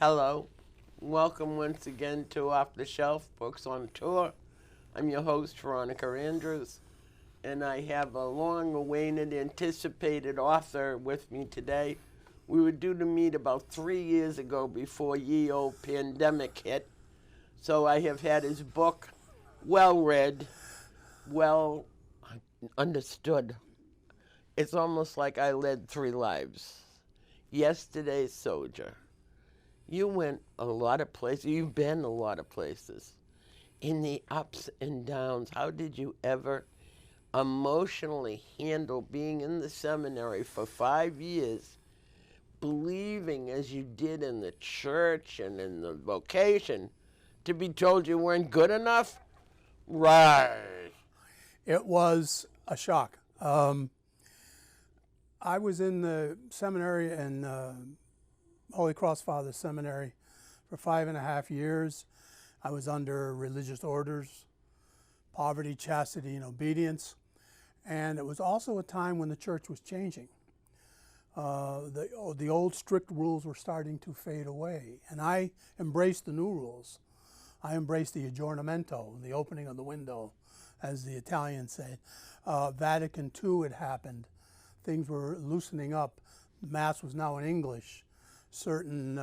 Hello. Welcome once again to Off the Shelf Books on Tour. I'm your host, Veronica Andrews, and I have a long-awaited, anticipated author with me today. We were due to meet about 3 years ago before ye old pandemic hit, so I have had his book well read, well understood. It's almost like I led 3 lives. Yesterday's soldier. You went a lot of places. You've been a lot of places. In the ups and downs, how did you ever emotionally handle being in the seminary for 5 years, believing as you did in the church and in the vocation, to be told you weren't good enough? Right. It was a shock. I was in the seminary in Holy Cross Father Seminary for 5.5 years. I was under religious orders, poverty, chastity, and obedience. And it was also a time when the church was changing. The old strict rules were starting to fade away. And I embraced the new rules. I embraced the aggiornamento, the opening of the window, as the Italians say. Vatican II had happened. Things were loosening up. Mass was now in English. Certain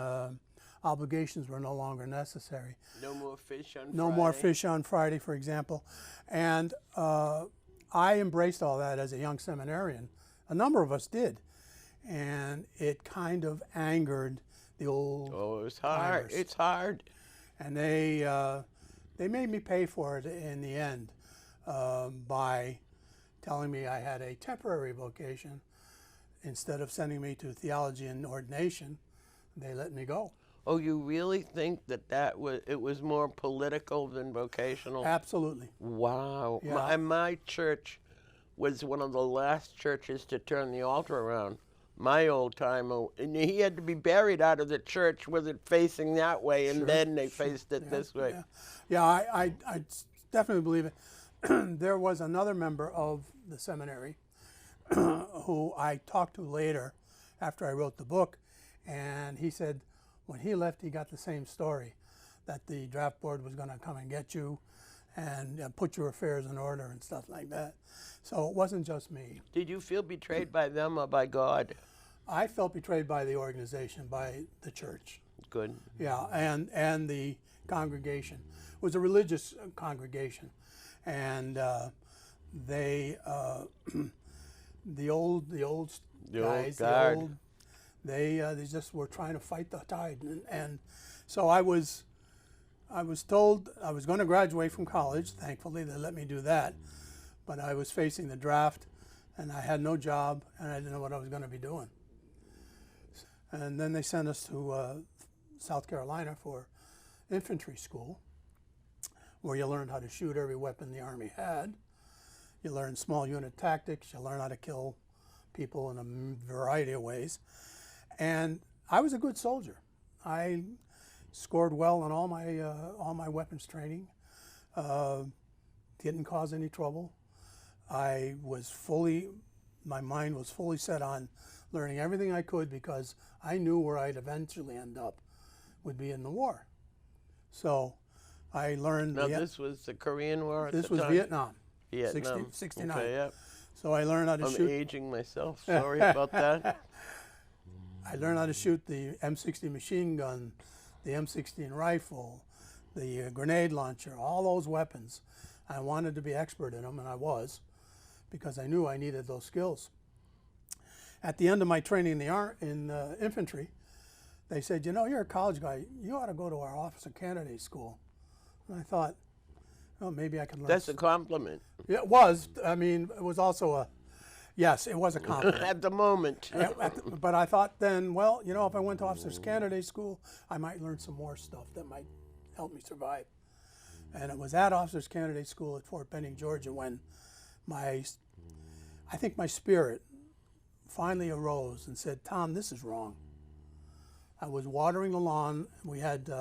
obligations were no longer necessary. No more fish on Friday. No more fish on Friday, for example. And I embraced all that as a young seminarian. A number of us did. And it kind of angered the old Oh, it was hard. timers. It's hard. And they made me pay for it in the end by telling me I had a temporary vocation. Instead of sending me to theology and ordination, they let me go. Oh, you really think that it was more political than vocational? Absolutely. Wow. Yeah. My church was one of the last churches to turn the altar around. My old timer, and he had to be buried out of the church with it facing that way, and then they faced it this way. Yeah, I definitely believe it. There was another member of the seminary who I talked to later after I wrote the book, and he said when he left he got the same story, that the draft board was going to come and get you and put your affairs in order and stuff like that. So it wasn't just me. Did you feel betrayed by them or by God? I felt betrayed by the organization, by the church. Good. Yeah, and the congregation. It was a religious congregation, and they the old guys, guard. They just were trying to fight the tide, and so I was told I was going to graduate from college. Thankfully, they let me do that, but I was facing the draft, and I had no job, and I didn't know what I was going to be doing. And then they sent us to South Carolina for infantry school, where you learned how to shoot every weapon the Army had. You learn small unit tactics. You learn how to kill people in a variety of ways. And I was a good soldier. I scored well on all my weapons training. Didn't cause any trouble. My mind was fully set on learning everything I could, because I knew where I'd eventually end up would be in the war. So I learned. Now this was the Korean War at the time? This was Vietnam. Vietnam. 69. Okay, yep. So I learned how to shoot. I'm aging myself. Sorry about that. I learned how to shoot the M60 machine gun, the M16 rifle, the grenade launcher, all those weapons. I wanted to be expert in them, and I was, because I knew I needed those skills. At the end of my training in infantry, they said, you know, you're a college guy. You ought to go to our officer candidate school. And I thought, well, maybe I can learn. That's a compliment. It was. I mean, it was also yes, it was a compliment. At the moment. But I thought then, well, you know, if I went to officers candidate school, I might learn some more stuff that might help me survive. And it was at officers candidate school at Fort Benning, Georgia, when I think my spirit finally arose and said, Tom, this is wrong. I was watering the lawn. We had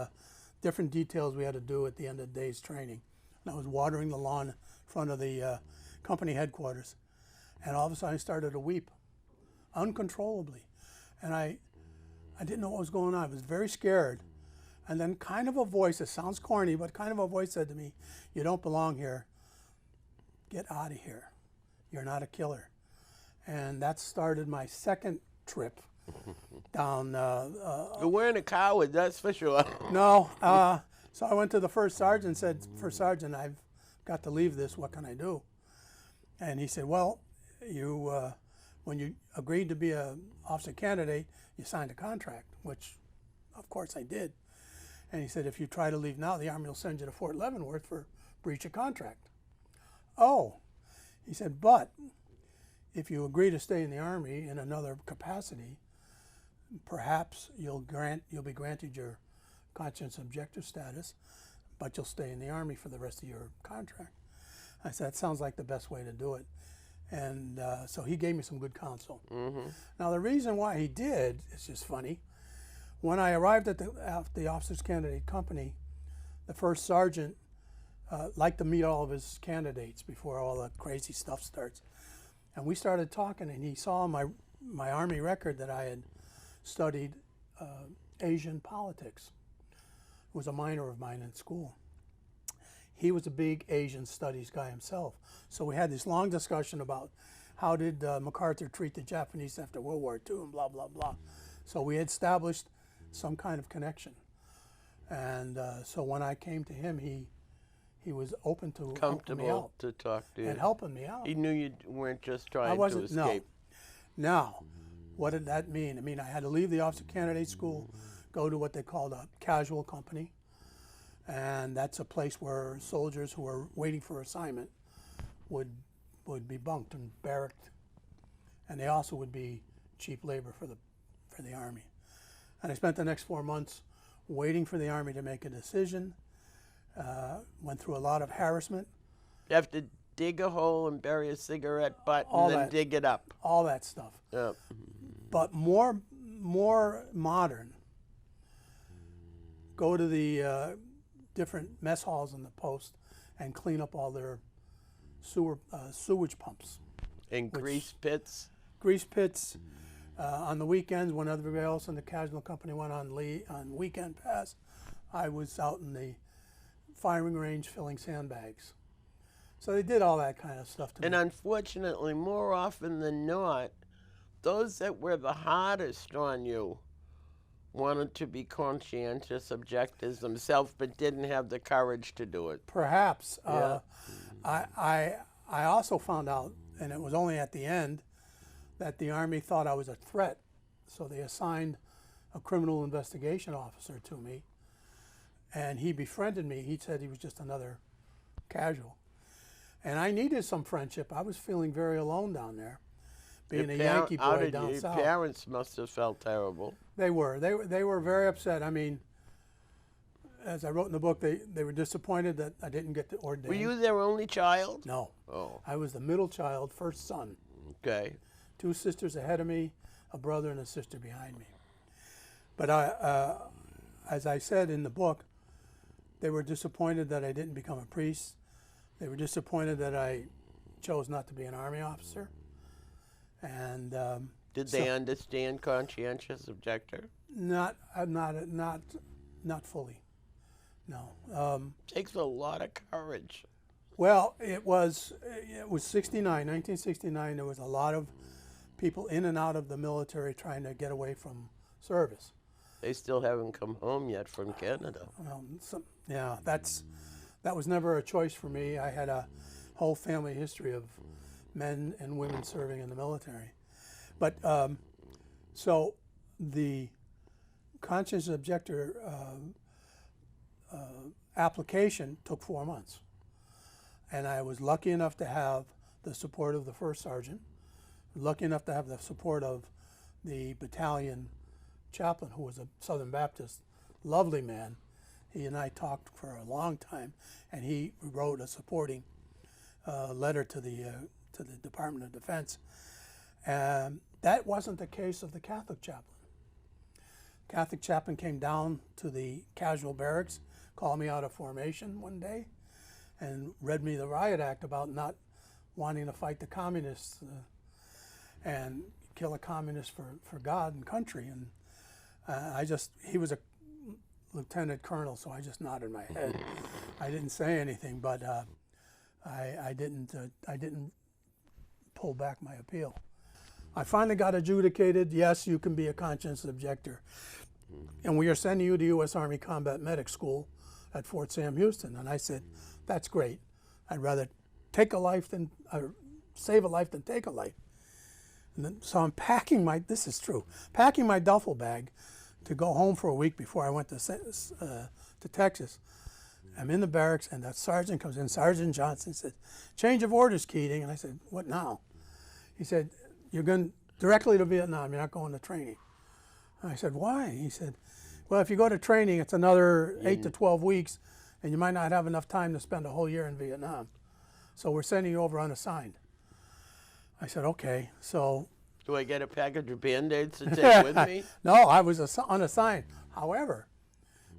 different details we had to do at the end of the day's training. And I was watering the lawn in front of the company headquarters. And all of a sudden I started to weep uncontrollably. And I I didn't know what was going on. I was very scared. And then kind of a voice, it sounds corny, but kind of a voice said to me, "You don't belong here. Get out of here. You're not a killer." And that started my second trip down. You weren't a coward, that's for sure. No. So I went to the first sergeant and said, "First Sergeant, I've got to leave this. What can I do?" And he said, "Well, when you agreed to be an officer candidate, you signed a contract," which, of course, I did. And he said, "If you try to leave now, the Army will send you to Fort Leavenworth for breach of contract." Oh, he said, "But if you agree to stay in the Army in another capacity, perhaps you'll be granted your conscientious objector status, but you'll stay in the Army for the rest of your contract." I said, "That sounds like the best way to do it." And so he gave me some good counsel. Now, the reason why he did is just funny. When I arrived at the officers candidate company, the first sergeant liked to meet all of his candidates before all the crazy stuff starts. And we started talking, and he saw my Army record that I had studied Asian politics. It was a minor of mine in school. He was a big Asian studies guy himself. So we had this long discussion about how did MacArthur treat the Japanese after World War II and blah, blah, blah. So we had established some kind of connection. And so when I came to him, he was open to helping me out. To talk to you. And helping me out. He knew you weren't just trying I wasn't, to escape. No. Now, what did that mean? I mean, I had to leave the officer candidate school, go to what they called a casual company. And that's a place where soldiers who were waiting for assignment would be bunked and barracked. And they also would be cheap labor for the Army. And I spent the next 4 months waiting for the Army to make a decision. Went through a lot of harassment. You have to dig a hole and bury a cigarette butt and then dig it up. All that stuff. Yep. But more modern. Go to the different mess halls in the post and clean up all their sewage pumps. And grease pits. Grease pits. On the weekends, when everybody else in the casual company went on weekend pass, I was out in the firing range filling sandbags. So they did all that kind of stuff to me. And unfortunately, more often than not, those that were the hardest on you wanted to be conscientious objectors themselves, but didn't have the courage to do it. Perhaps. Yeah. I also found out, and it was only at the end, that the Army thought I was a threat. So they assigned a criminal investigation officer to me, and he befriended me. He said he was just another casual. And I needed some friendship. I was feeling very alone down there, being a Yankee boy down south. Your parents must have felt terrible. They were. They were very upset. I mean, as I wrote in the book, they were disappointed that I didn't get to ordain. Were you their only child? No. Oh. I was the middle child, first son. Okay. 2 sisters ahead of me, a brother and a sister behind me. But as I said in the book, they were disappointed that I didn't become a priest. They were disappointed that I chose not to be an Army officer. And did they understand conscientious objector? Not fully. No. Takes a lot of courage. Well, it was 1969. There was a lot of people in and out of the military trying to get away from service. They still haven't come home yet from Canada. Yeah, that was never a choice for me. I had a whole family history of men and women serving in the military. But so the conscientious objector application took 4 months. And I was lucky enough to have the support of the first sergeant, lucky enough to have the support of the battalion chaplain, who was a Southern Baptist, lovely man. He and I talked for a long time, and he wrote a supporting letter to the Department of Defense. That wasn't the case of the Catholic chaplain. Catholic chaplain came down to the casual barracks, called me out of formation one day, and read me the riot act about not wanting to fight the communists and kill a communist for God and country. And he was a lieutenant colonel, so I just nodded my head. I didn't say anything, but I didn't pull back my appeal. I finally got adjudicated. Yes, you can be a conscientious objector, and we are sending you to U.S. Army Combat Medic School at Fort Sam Houston. And I said, that's great. I'd rather take a life than save a life than take a life. And then, so I'm packing this is true, packing my duffel bag to go home for a week before I went to Texas. I'm in the barracks, and that sergeant comes in, Sergeant Johnson, said, change of orders, Keating. And I said, what now? He said, you're going directly to Vietnam. You're not going to training. And I said, why? He said, well, if you go to training, it's another 8 to 12 weeks, and you might not have enough time to spend a whole year in Vietnam. So we're sending you over unassigned. I said, okay. So do I get a package of Band-Aids to take with me? No, I was unassigned. However,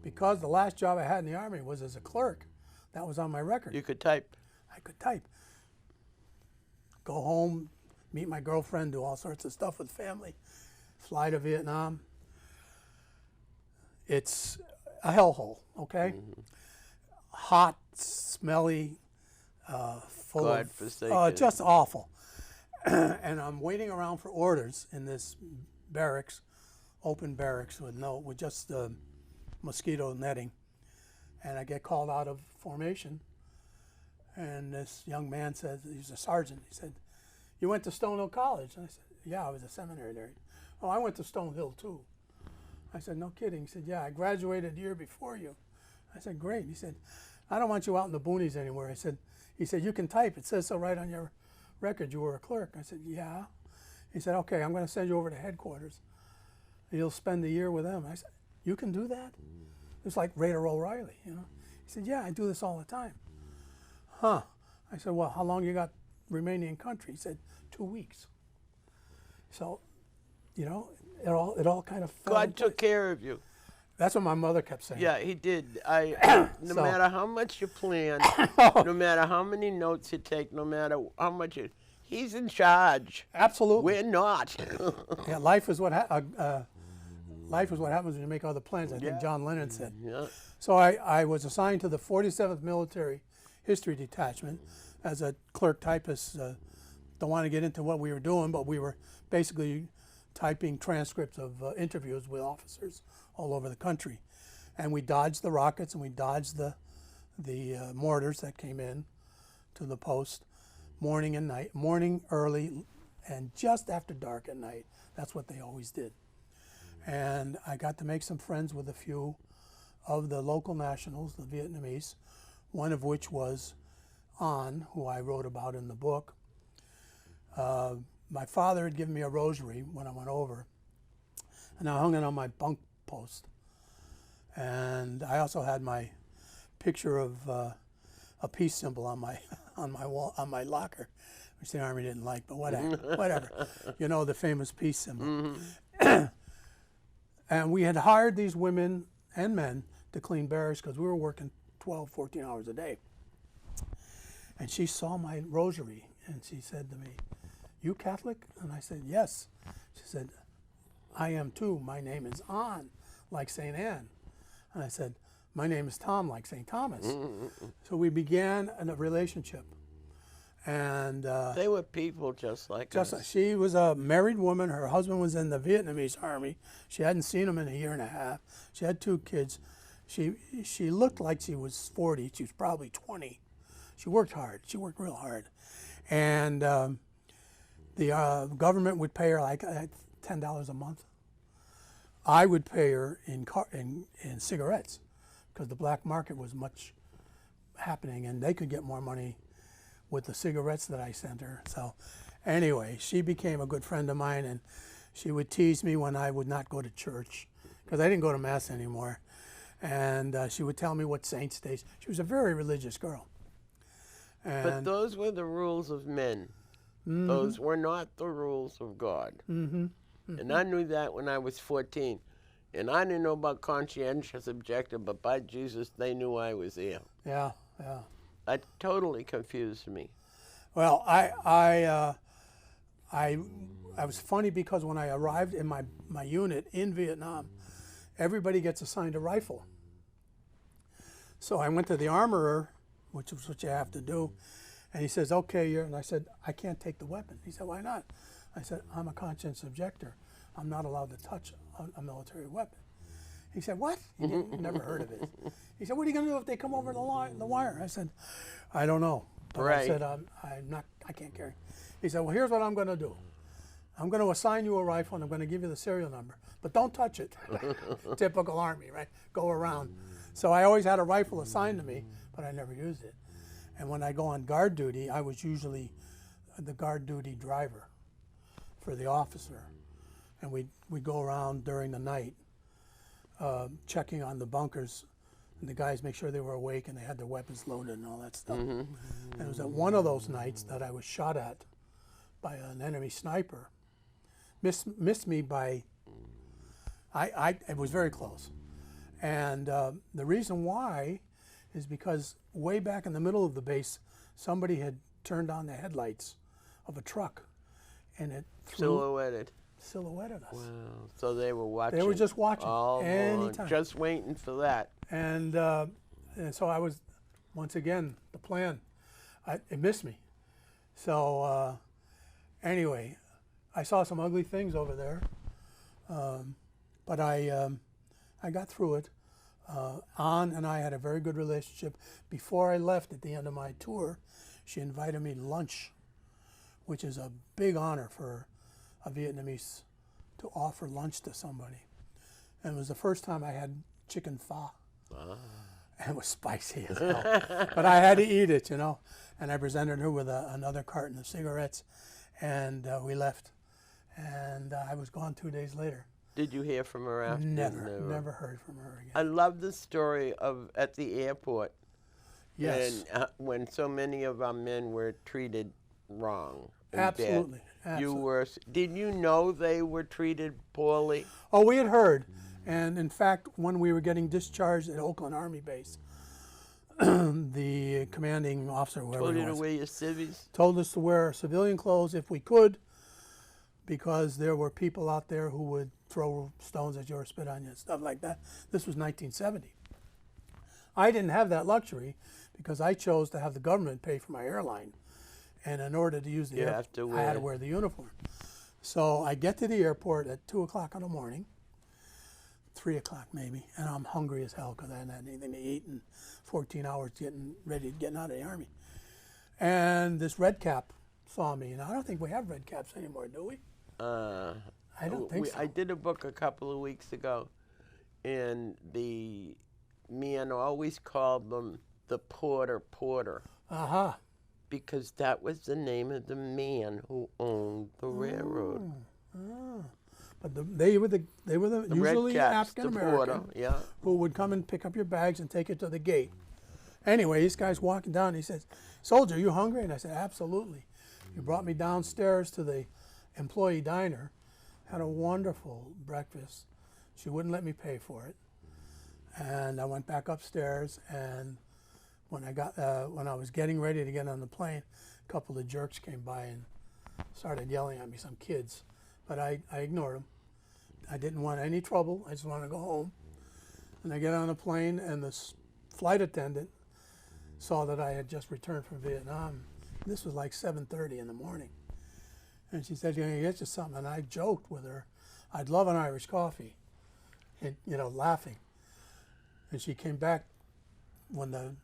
because the last job I had in the Army was as a clerk, that was on my record. You could type. I could type. Go home, meet my girlfriend, do all sorts of stuff with family, fly to Vietnam. It's a hellhole, okay? Mm-hmm. Hot, smelly, full of, just awful. And I'm waiting around for orders in this barracks, open barracks with just mosquito netting. And I get called out of formation. And this young man says, he's a sergeant, he said, you went to Stonehill College? And I said, yeah, I was a seminary there. Oh, I went to Stonehill too. I said, no kidding. He said, yeah, I graduated a year before you. I said, great. He said, I don't want you out in the boonies anymore. He said, you can type. It says so right on your record you were a clerk. I said, yeah. He said, okay, I'm going to send you over to headquarters. You'll spend the year with them. I said, you can do that? It's like Raider O'Reilly, you know. He said, yeah, I do this all the time. Huh. I said, well, how long you got remaining in country? He said, 2 weeks. So, you know, it all kind of fell God took care of you. That's what my mother kept saying. Yeah, he did. No matter how much you plan, no matter how many notes you take, no matter how much he's in charge. Absolutely. We're not. Yeah, life is what happens when you make other plans, I think John Lennon said. Yeah. So I was assigned to the 47th Military History Detachment as a clerk typist. Don't want to get into what we were doing, but we were basically typing transcripts of interviews with officers all over the country. And we dodged the rockets and we dodged the mortars that came in to the post morning and night, morning early and just after dark at night. That's what they always did. And I got to make some friends with a few of the local nationals, the Vietnamese, one of which was An, who I wrote about in the book. My father had given me a rosary when I went over, and I hung it on my bunk post. And I also had my picture of a peace symbol on my wall, on my locker, which the Army didn't like, but whatever. You know, the famous peace symbol. Mm-hmm. And we had hired these women and men to clean barracks because we were working 12, 14 hours a day. And she saw my rosary and she said to me, you Catholic? And I said, yes. She said, I am too. My name is An, like St. Anne. And I said, my name is Tom, like St. Thomas. So we began a relationship. And they were people just like us. She was a married woman. Her husband was in the Vietnamese army. She hadn't seen him in a year and a half. She had 2 kids. She looked like she was 40. She was probably 20. She worked hard. She worked real hard. And the government would pay her like $10 a month. I would pay her in cigarettes because the black market was much happening and they could get more money with the cigarettes that I sent her. So anyway, she became a good friend of mine, and she would tease me when I would not go to church because I didn't go to Mass anymore. And she would tell me what saints' days. She was a very religious girl. But those were the rules of men. Mm-hmm. Those were not the rules of God. Mm-hmm. Mm-hmm. And I knew that when I was 14. And I didn't know about conscientious objector, but by Jesus, they knew I was there. Yeah, yeah. That totally confused me. Well, I was funny because when I arrived in my unit in Vietnam, everybody gets assigned a rifle. So I went to the armorer, which is what you have to do, and he says, okay, and I said, I can't take the weapon. He said, why not? I said, I'm a conscientious objector. I'm not allowed to touch a military weapon. He said, what? He never heard of it. He said, what are you going to do if they come over the wire? I said, I don't know. But Right. I said, I can't carry. He said, well, here's what I'm going to do. I'm going to assign you a rifle, and I'm going to give you the serial number, but don't touch it. Typical Army, right? Go around. So I always had a rifle assigned to me, but I never used it. And when I go on guard duty, I was usually the guard duty driver for the officer. And we'd go around during the night checking on the bunkers, and the guys make sure they were awake and they had their weapons loaded and all that stuff. And it was at one of those nights that I was shot at by an enemy sniper. Missed me by, it was very close. And the reason why is because way back in the middle of the base, somebody had turned on the headlights of a truck, and it silhouetted us. Wow. So they were watching. They were just watching all anytime. along, just waiting for that. And so I was, once again, the plan. It missed me. So anyway, I saw some ugly things over there, but I got through it. Ann and I had a very good relationship. Before I left at the end of my tour, she invited me to lunch, which is a big honor for a Vietnamese to offer lunch to somebody. And it was the first time I had chicken pho. And it was spicy as hell. But I had to eat it, you know. And I presented her with another carton of cigarettes, and we left. And I was gone 2 days later. Did you hear from her after? Never heard from her again. I love the story of at the airport. Yes. And when so many of our men were treated wrong. and Absolutely. bad. You were. Did you know they were treated poorly? Oh, we had heard. And in fact, when we were getting discharged at Oakland Army Base, the commanding officer, whoever Told he you to was, wear your civvies? told us to wear civilian clothes if we could, because there were people out there who would throw stones at you or spit on you and stuff like that. This was 1970. I didn't have that luxury because I chose to have the government pay for my airline. And in order to use the airport, I had to wear the uniform. So I get to the airport at 2 o'clock in the morning, 3 o'clock maybe, and I'm hungry as hell because I hadn't had anything to eat in 14 hours getting out of the Army. And this red cap saw me, and I don't think we have red caps anymore, do we? I don't think so. I did a book a couple of weeks ago, and the men always called them the Porter. Uh-huh. Because that was the name of the man who owned the railroad. But they were the usually African American yeah. who would come and pick up your bags and take it to the gate. Anyway, this guy's walking down. And he says, "Soldier, you hungry?" And I said, "Absolutely." He brought me downstairs to the employee diner. Had a wonderful breakfast. She wouldn't let me pay for it, and I went back upstairs. And when I was getting ready to get on the plane, a couple of jerks came by and started yelling at me, some kids. But I ignored them. I didn't want any trouble. I just wanted to go home. And I get on the plane, and this flight attendant saw that I had just returned from Vietnam. This was like 7:30 in the morning. And she said, "You're going to get you something." And I joked with her, "I'd love an Irish coffee," and, laughing. And she came back when the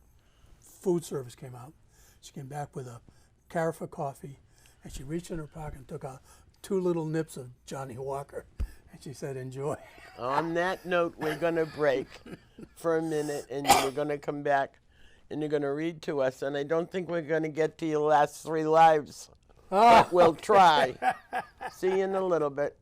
food service came out. She came back with a carafe of coffee, and she reached in her pocket and took out 2 little nips of Johnny Walker, and she said, "Enjoy." On that note, we're going to break for a minute, and we're going to come back, and you're going to read to us. And I don't think we're going to get to your last 3 lives, but we'll try. See you in a little bit.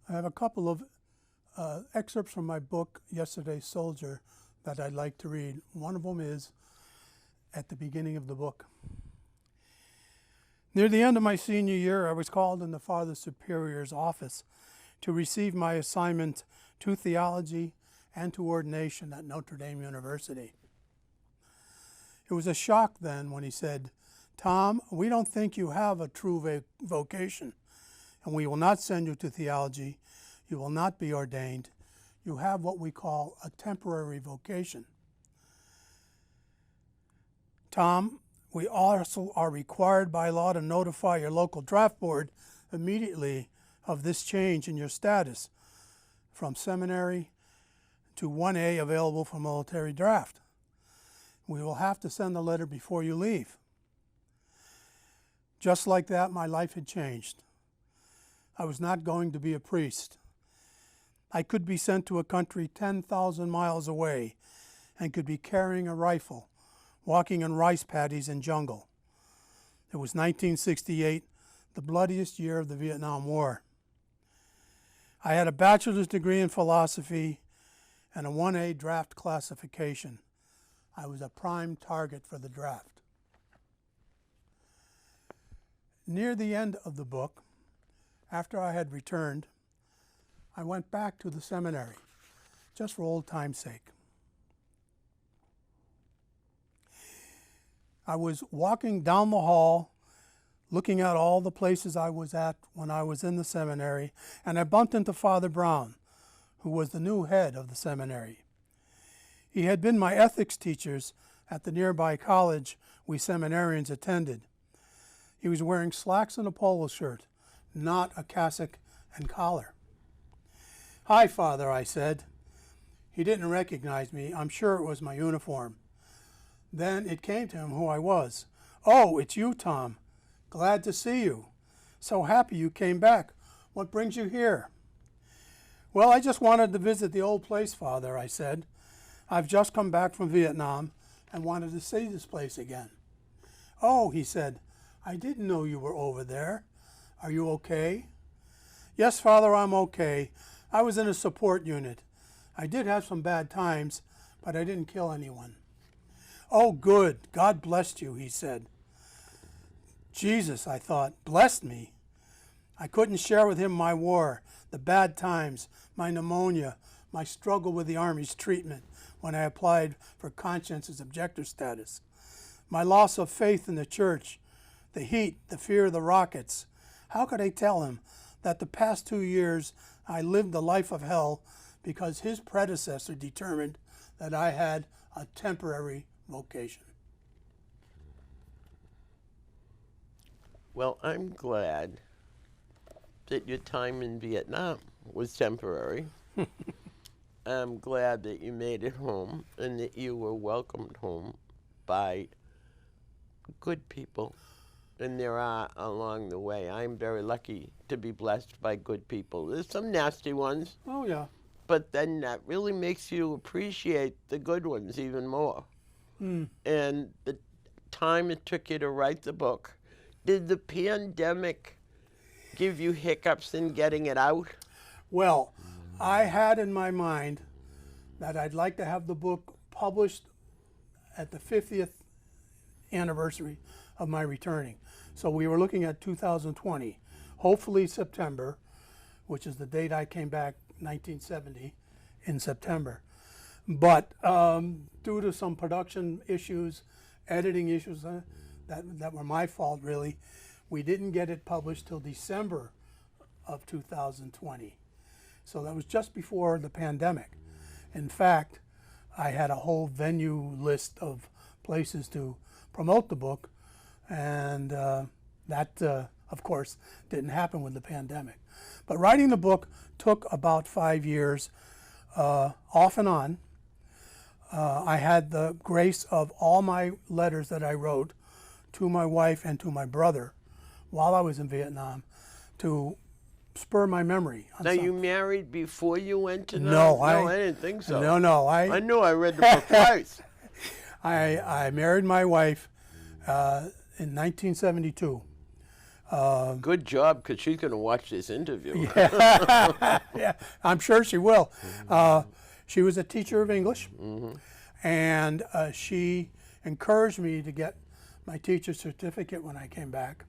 I have a couple of excerpts from my book, Yesterday's Soldier, that I'd like to read. One of them is at the beginning of the book. Near the end of my senior year, I was called in the Father Superior's office to receive my assignment to theology and to ordination at Notre Dame University. It was a shock then when he said, "Tom, we don't think you have a true vocation, and we will not send you to theology. You will not be ordained. You have what we call a temporary vocation. Tom, we also are required by law to notify your local draft board immediately of this change in your status from seminary to 1A available for military draft. We will have to send the letter before you leave." Just like that, my life had changed. I was not going to be a priest. I could be sent to a country 10,000 miles away and could be carrying a rifle, walking in rice paddies and jungle. It was 1968, the bloodiest year of the Vietnam War. I had a bachelor's degree in philosophy and a 1A draft classification. I was a prime target for the draft. Near the end of the book, after I had returned, I went back to the seminary, just for old time's sake. I was walking down the hall, looking at all the places I was at when I was in the seminary, and I bumped into Father Brown, who was the new head of the seminary. He had been my ethics teachers at the nearby college we seminarians attended. He was wearing slacks and a polo shirt, not a cassock and collar. "Hi, Father," I said. He didn't recognize me. I'm sure it was my uniform. Then it came to him who I was. "Oh, it's you, Tom. Glad to see you. So happy you came back. What brings you here?" "Well, I just wanted to visit the old place, Father," I said. "I've just come back from Vietnam and wanted to see this place again." "Oh," he said, "I didn't know you were over there. Are you okay?" "Yes, Father, I'm okay. I was in a support unit. I did have some bad times, but I didn't kill anyone." "Oh, good. God blessed you," he said. Jesus, I thought, blessed me. I couldn't share with him my war, the bad times, my pneumonia, my struggle with the Army's treatment when I applied for conscientious objector status, my loss of faith in the church, the heat, the fear of the rockets. How could I tell him that the past 2 years I lived the life of hell because his predecessor determined that I had a temporary vocation? Well, I'm glad that your time in Vietnam was temporary. I'm glad that you made it home and that you were welcomed home by good people. And there are along the way. I'm very lucky to be blessed by good people. There's some nasty ones. Oh, yeah. But then that really makes you appreciate the good ones even more. And the time it took you to write the book, did the pandemic give you hiccups in getting it out? Well, I had in my mind that I'd like to have the book published at the 50th anniversary of my returning. So we were looking at 2020, hopefully September, which is the date I came back, 1970, in September. But due to some production issues, editing issues that were my fault really, we didn't get it published till December of 2020. So that was just before the pandemic. In fact, I had a whole venue list of places to promote the book, and that, of course, didn't happen with the pandemic. But writing the book took about 5 years, off and on. I had the grace of all my letters that I wrote to my wife and to my brother while I was in Vietnam to spur my memory. Now, you married before you went to No, I didn't think so. No. I knew I read the book twice. I married my wife in 1972. Good job, because she's going to watch this interview. Yeah, I'm sure she will. She was a teacher of English, and she encouraged me to get my teacher's certificate when I came back.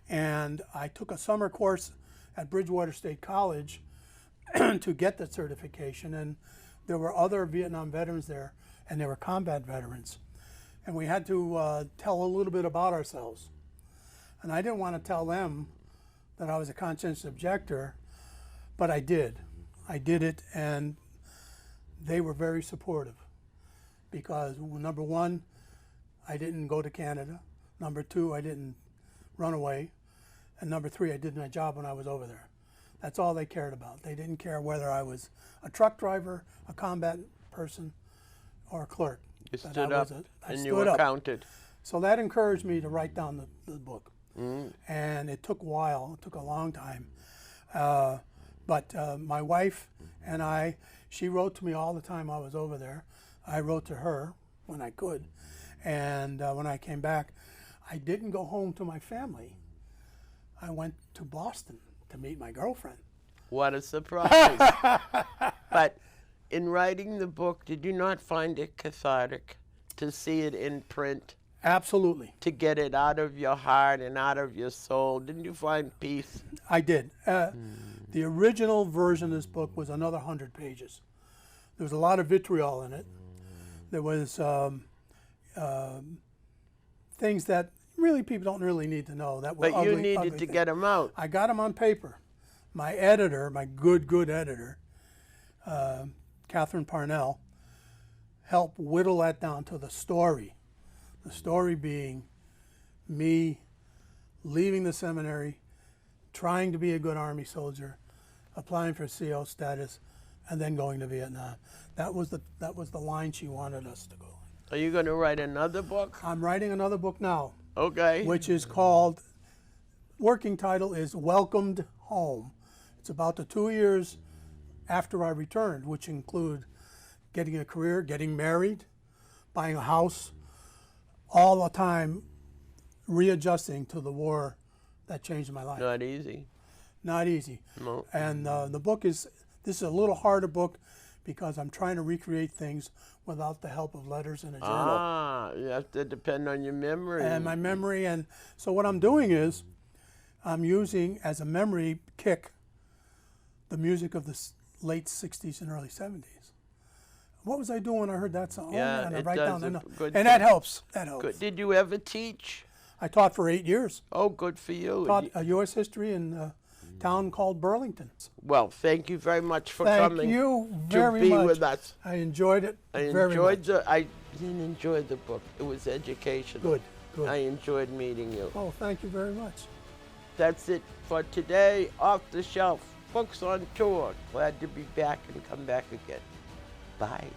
And I took a summer course at Bridgewater State College to get the certification, and there were other Vietnam veterans there, and they were combat veterans. and we had to tell a little bit about ourselves. And I didn't want to tell them that I was a conscientious objector, but I did. I did it, and they were very supportive because, number one, I didn't go to Canada. Number two, I didn't run away. And number three, I did my job when I was over there. That's all they cared about. They didn't care whether I was a truck driver, a combat person, or a clerk. You stood up and you were counted. So that encouraged me to write down the book. And it took a while. It took a long time. But my wife and I, she wrote to me all the time I was over there. I wrote to her when I could. And when I came back, I didn't go home to my family. I went to Boston to meet my girlfriend. What a surprise. But in writing the book, did you not find it cathartic to see it in print? Absolutely. To get it out of your heart and out of your soul? Didn't you find peace? I did. The original version of this book was another 100 pages. There was a lot of vitriol in it. There was things that really people don't really need to know. That were but you needed to get them out. I got them on paper. My editor, my good editor, Catherine Parnell, helped whittle that down to the story. The story being me leaving the seminary, trying to be a good Army soldier, applying for CO status, and then going to Vietnam. That was the line she wanted us to go. Are you going to write another book? I'm writing another book now. Okay. Which is called, working title is Welcomed Home. It's about the 2 years after I returned, which include getting a career, getting married, buying a house, all the time readjusting to the war that changed my life. Not easy. Not easy. No. And the book is, this is a little harder book because I'm trying to recreate things without the help of letters in a journal. Ah, you have to depend on your memory. And my memory, and so what I'm doing is I'm using as a memory kick the music of the late 60s and early 70s. What was I doing when I heard that song? Yeah, and I it write does down a good and that helps. That helps. Good. Did you ever teach? I taught for 8 years. Oh, good for you. Taught U.S. history in a town called Burlington. Well, thank you very much for Thank coming you to very be much. with us. I enjoyed it I very much. I didn't enjoy the book. It was educational. Good, good. I enjoyed meeting you. Oh, thank you very much. That's it for today. Off the Shelf, Books on Tour. Glad to be back and come back again. Bye.